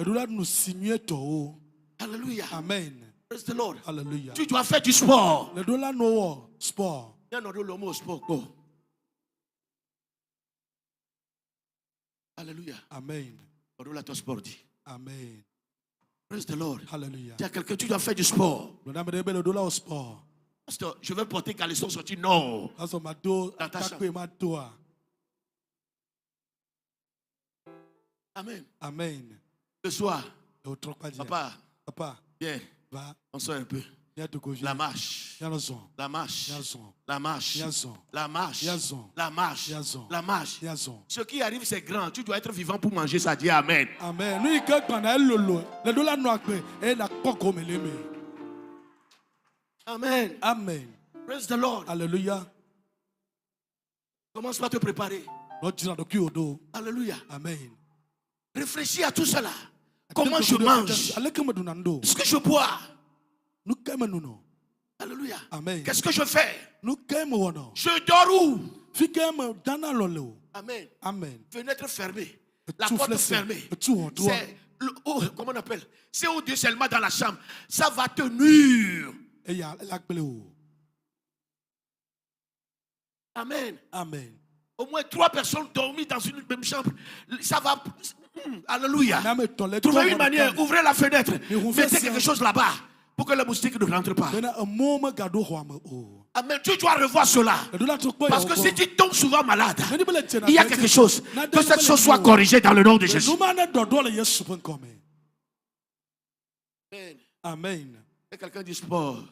Alléluia. Amen. Praise the Lord. Alléluia. Tu dois faire du sport. Sport. Il y a un homme au sport. Alléluia. Amen. Sport dit. Amen. Praise the Lord. Hallelujah. Il y a quelqu'un, tu dois faire du sport. Sport. Pasteur, je vais porter caleçon sorti. Non. Dans ta chambre. Amen. Amen. Ce soir, papa, viens, va. on sort un peu. La marche. La marche. La marche. La marche. La marche. La marche. Ce qui arrive, c'est grand. Tu dois être vivant pour manger ça. Dis Amen. Amen. Amen. Amen. Praise the Lord. Alléluia. Commence par te préparer. Alléluia. Amen. Réfléchis à tout cela. Comment je mange? Ce que je bois. Alléluia. Amen. Qu'est-ce que je fais? Je dors où? Amen. Amen. Fenêtre fermée. La porte fermée. C'est, comment on appelle? C'est où Dieu seulement dans la chambre. Ça va te nuire. Amen. Amen. Au moins 3 personnes dormies dans une même chambre. Ça va. Alléluia. Trouvez une manière. Ouvrez la fenêtre. Mettez quelque chose là-bas. Pour que le moustique ne rentre pas. Amen. Tu dois revoir cela. Parce que si tu tombes souvent malade, il y a quelque chose. Que cette chose soit corrigée dans le nom de Jésus. Amen. Et quelqu'un dit sport.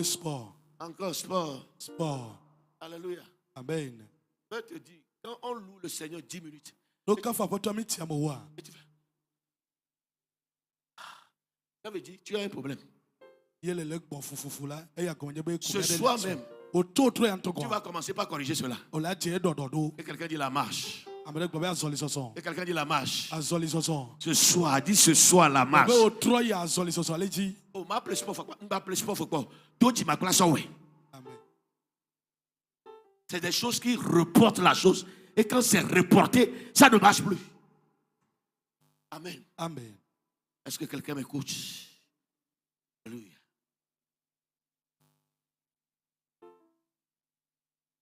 Sport. Encore sport. Sport. Alléluia. Amen. Je te dis, quand on loue le Seigneur 10 minutes. Ça veut dire tu as un problème. Ce soir même, tu vas commencer par corriger cela. Et quelqu'un dit la marche. Et quelqu'un dit la marche. Ce soir, dis ce soir la marche. Oh, ma place pas. C'est des choses qui reportent la chose. Et quand c'est reporté, ça ne marche plus. Amen. Amen. Est-ce que quelqu'un m'écoute? Alléluia.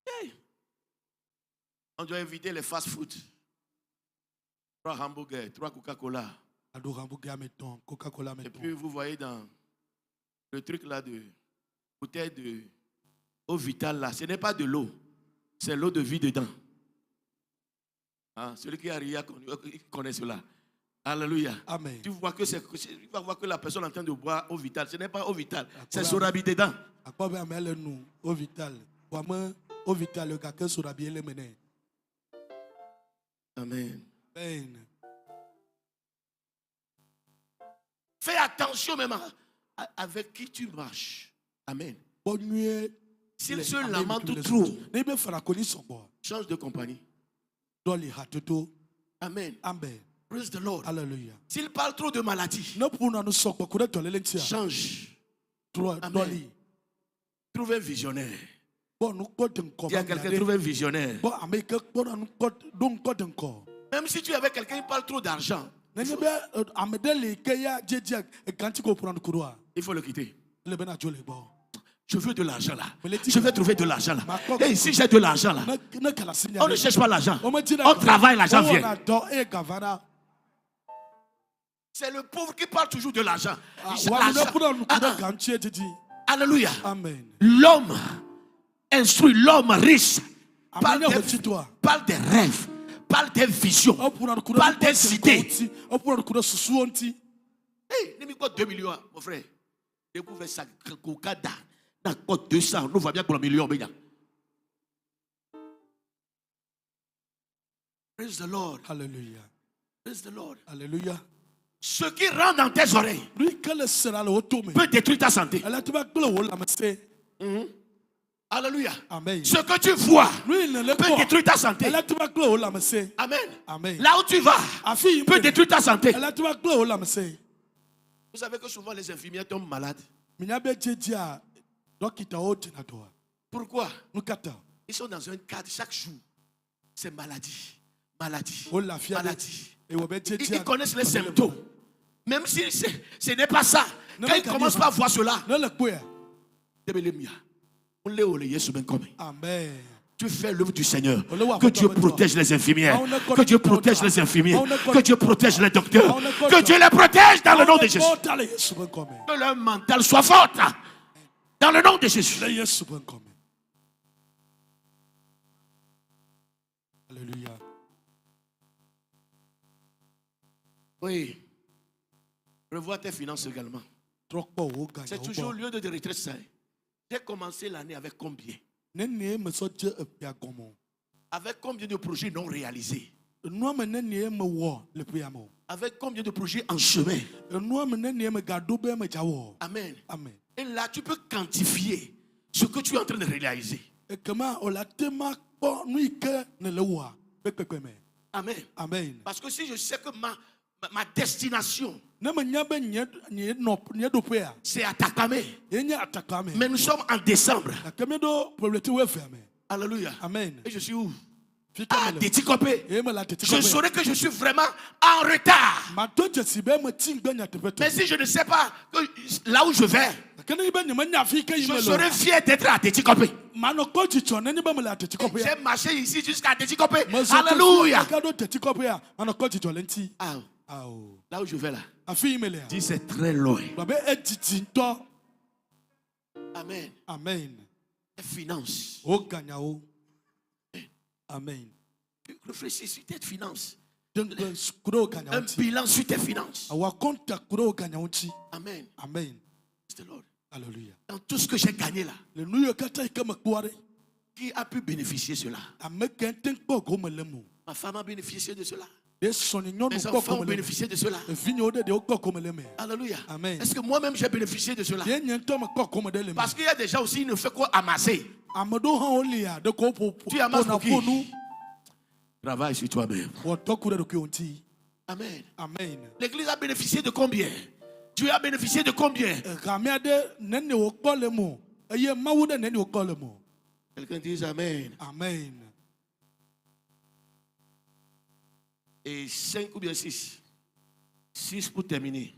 Hey. On doit éviter les fast-food. 3 hamburgers, 3 Coca-Cola. Et puis vous voyez dans le truc là de bouteille de eau vitale là, ce n'est pas de l'eau, c'est l'eau de vie dedans. Ah, celui qui a ri, il connaît cela. Alléluia. Amen. Tu vas voir que la personne est en train de boire eau vitale. Ce n'est pas eau vitale, c'est Sorabi dedans. Eau vitale. Eau vitale, le caca Sorabi le mené. Amen. Amen. Fais attention même avec qui tu marches. Amen. Bonne nuit. S'il se lamente trop, change de compagnie. Amen. Amen. Praise the Lord. Hallelujah. S'il parle trop de maladie, change. Amen. Trouve un visionnaire. Il y a quelqu'un qui trouve un visionnaire. Même si tu es avec quelqu'un qui parle trop d'argent, il faut le quitter. Je veux de l'argent là. Je vais trouver de l'argent là. Et si j'ai de l'argent là, on ne cherche pas l'argent. On travaille, l'argent vient. C'est le pauvre qui parle toujours de l'argent. Alléluia. L'homme instruit, l'homme riche parle des rêves, parle des visions, parle des idées. Hey, ne me coûte 2 millions, mon frère. Je vous fais ça, d'accord, 200. Nous voyons bien pour le million. Praise the Lord. Hallelujah. Praise the Lord. Hallelujah. Ce qui rentre dans tes oreilles peut détruire ta santé. Alléluia. Amen. Ce que tu vois peut détruire ta santé. Amen. Amen. Là où tu vas peut détruire ta santé. Vous savez que souvent les infirmières tombent malades. Pourquoi? Ils sont dans un cadre chaque jour. C'est maladie. Maladie. Maladie. Ils connaissent les symptômes. Même si ce n'est pas ça. Quand ils commencent pas à voir cela. Amen. Tu fais l'œuvre du Seigneur. Que Dieu protège les infirmières. Que Dieu protège les infirmiers. Que Dieu protège les docteurs. Que Dieu les protège dans le nom de Jésus. Que leur mental soit fort. Dans le nom de Jésus. Alléluia. Oui. Revois tes finances également. C'est toujours lieu de retraite ça. J'ai commencé l'année avec combien? Avec combien de projets non réalisés? Avec combien de projets en chemin? Amen. Amen. Et là, tu peux quantifier ce que tu es en train de réaliser. Amen. Amen. Parce que si je sais que ma destination, c'est à Takamé. Mais nous sommes en décembre. Alléluia. Amen. Et je suis où? À Téticopé. Je saurais que je suis vraiment en retard. Mais si je ne sais pas là où je vais, je serais fier d'être à Téticopé. J'ai marché ici jusqu'à Téticopé. Alléluia. Là où je vais là. Dis c'est très loin. Amen. Amen. Les finances. Amen. Réfléchis sur tes finances. Un bilan sur tes finances. Amen. Amen. Alléluia. Dans tout ce que j'ai gagné là, qui a pu bénéficier de cela? Ma femme a bénéficié de cela. Mes enfants ont bénéficié de cela. Alléluia. Amen. Est-ce que moi-même j'ai bénéficié de cela? Parce qu'il y a des gens aussi qui ne font quoi amasser. Tu amasses pour qui? Travaille sur toi-même. Amen. Amen. L'église a bénéficié de combien? Dieu a bénéficié de combien? Quelqu'un dit Amen. Amen. Et 5 ou bien 6. 6 pour terminer.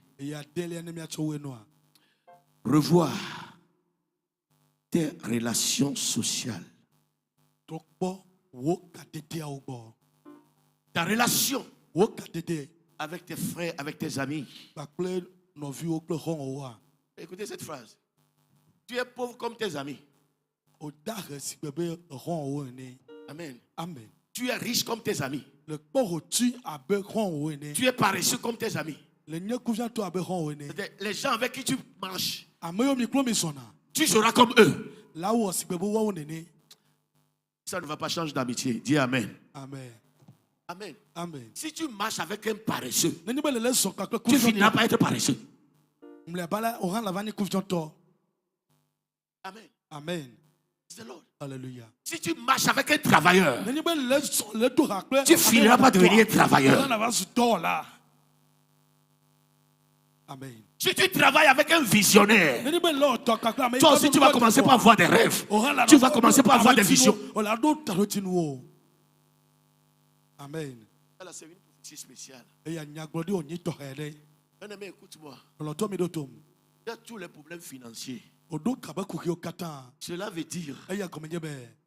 Revoir tes relations sociales. Ta relation avec tes frères, avec tes amis. Écoutez cette phrase. Tu es pauvre comme tes amis. Amen. Amen. Tu es riche comme tes amis. Tu es paresseux comme tes amis. Les gens avec qui tu marches, tu seras comme eux. Ça ne va pas changer d'amitié. Dis Amen. Amen. Amen. Amen. Si tu marches avec un paresseux, tu finiras par être paresseux. Amen. Amen. C'est le Lord. Alléluia. Si tu marches avec un travailleur, tu finiras par devenir travailleur. Amen. Si tu travailles avec un visionnaire, toi aussi tu vas commencer par avoir des rêves. Tu vas commencer par avoir des visions. Amen. C'est une prophétie spéciale. Bien-aimé, écoute-moi. Il y a tous les problèmes financiers. Cela veut dire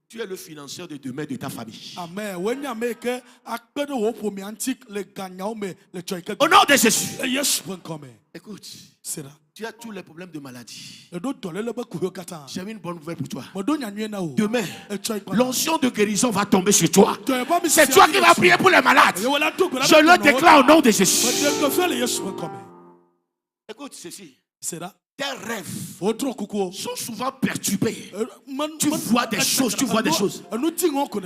tu es le financier de demain de ta famille. Amen. Au nom de Jésus. Écoute, tu as tous les problèmes de maladie. J'ai une bonne nouvelle pour toi. Demain, l'onction de guérison va tomber sur toi. C'est toi qui vas prier pour les malades. Je le déclare au nom de Jésus. Écoute ceci. Tes rêves sont souvent perturbés. Tu vois des choses,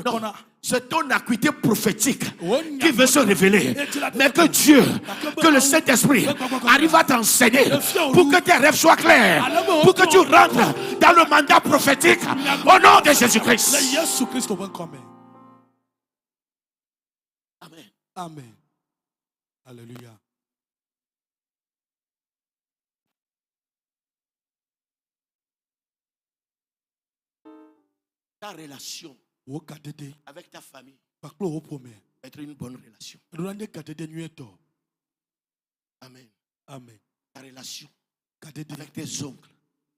Non, c'est ton acuité prophétique qui veut se révéler. Mais que Dieu, que le Saint-Esprit arrive à t'enseigner pour que tes rêves soient clairs, pour que tu rentres dans le mandat prophétique au nom de Jésus-Christ. Amen. Amen. Alléluia. Ta relation avec ta famille être une bonne relation. Amen. Amen. Ta relation avec tes oncles,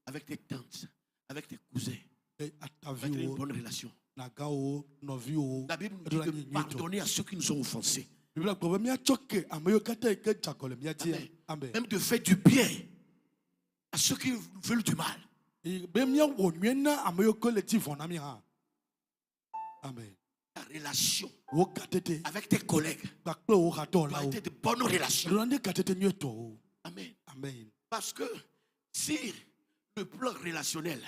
avec tes tantes, avec tes cousins être une bonne relation. La Bible nous dit de pardonner à ceux qui nous ont offensés. Amen. Même de faire du bien à ceux qui veulent du mal. Amen. Ta relation avec tes collègues doit être de bonnes relations. Amen. Amen. Parce que si le plan relationnel,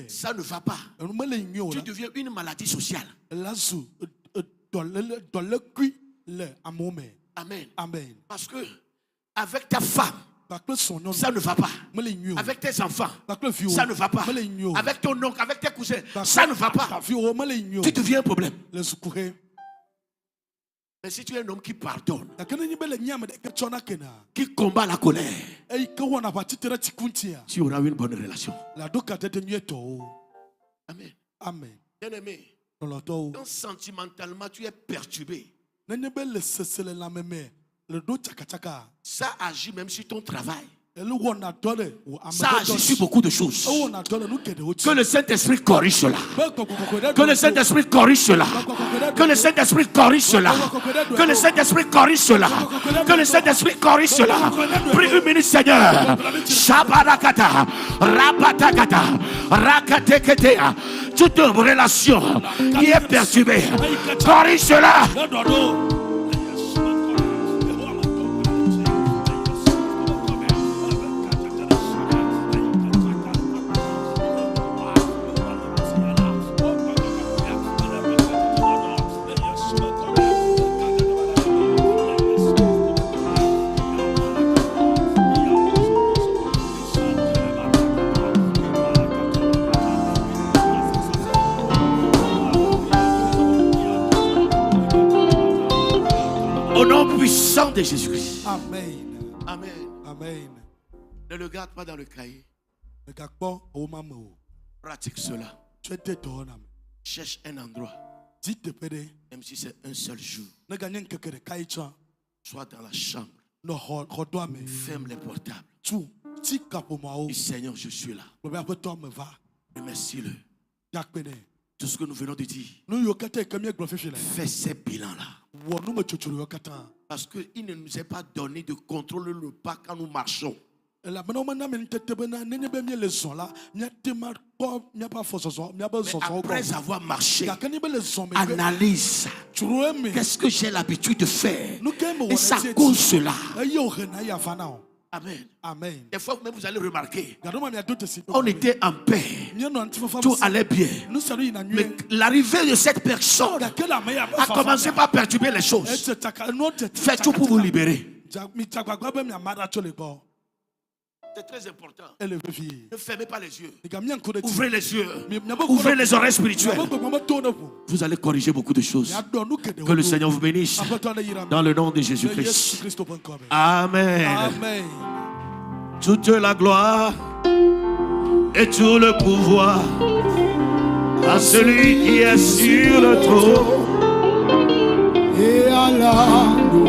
ça ne va pas, tu deviens une maladie sociale. Amen. Amen. Parce que avec ta femme, ça ne va pas. Avec tes enfants, ça ne va pas. Avec ton oncle, avec tes cousins, ça ne va pas. Tu deviens un problème. Mais si tu es un homme qui pardonne, qui combat la colère, tu auras une bonne relation. Amen. Amen. Bien-aimé, quand sentimentalement tu es perturbé, ça agit même sur ton travail. Ça agit sur beaucoup de choses. Que le Saint-Esprit corrige cela. Que le Saint-Esprit corrige cela. Que le Saint-Esprit corrige cela. Que le Saint-Esprit corrige cela. Que le Saint-Esprit corrige cela. Prie une minute, Seigneur. Shabarakata, Rapatakata, Rakateketea. Toute relation qui est perturbée, corrige cela. De Jésus-Christ. Amen. Amen. Amen. Ne le garde pas dans le cahier. Pratique cela. Cherche un endroit. Même si c'est un seul jour. Sois dans la chambre. Ferme les portables. Et Seigneur, je suis là. Remercie-le. Tout ce que nous venons de dire. Fais ces bilans-là. Parce qu'il ne nous est pas donné de contrôler le pas quand nous marchons. Après avoir marché, analyse. Qu'est-ce que j'ai l'habitude de faire? Et ça cause cela. Amen. Amen. Des fois, même vous allez remarquer, on était en paix, tout allait bien. Mais l'arrivée de cette personne a commencé par perturber les choses. Faites tout pour vous libérer. C'est très important. Ne fermez pas les yeux. Ouvrez les yeux. Ouvrez les oreilles spirituelles. Vous allez corriger beaucoup de choses. Que le Seigneur vous bénisse. Dans le nom de Jésus-Christ. Amen. Amen. Toute la gloire et tout le pouvoir à celui qui est sur le trône. Et à la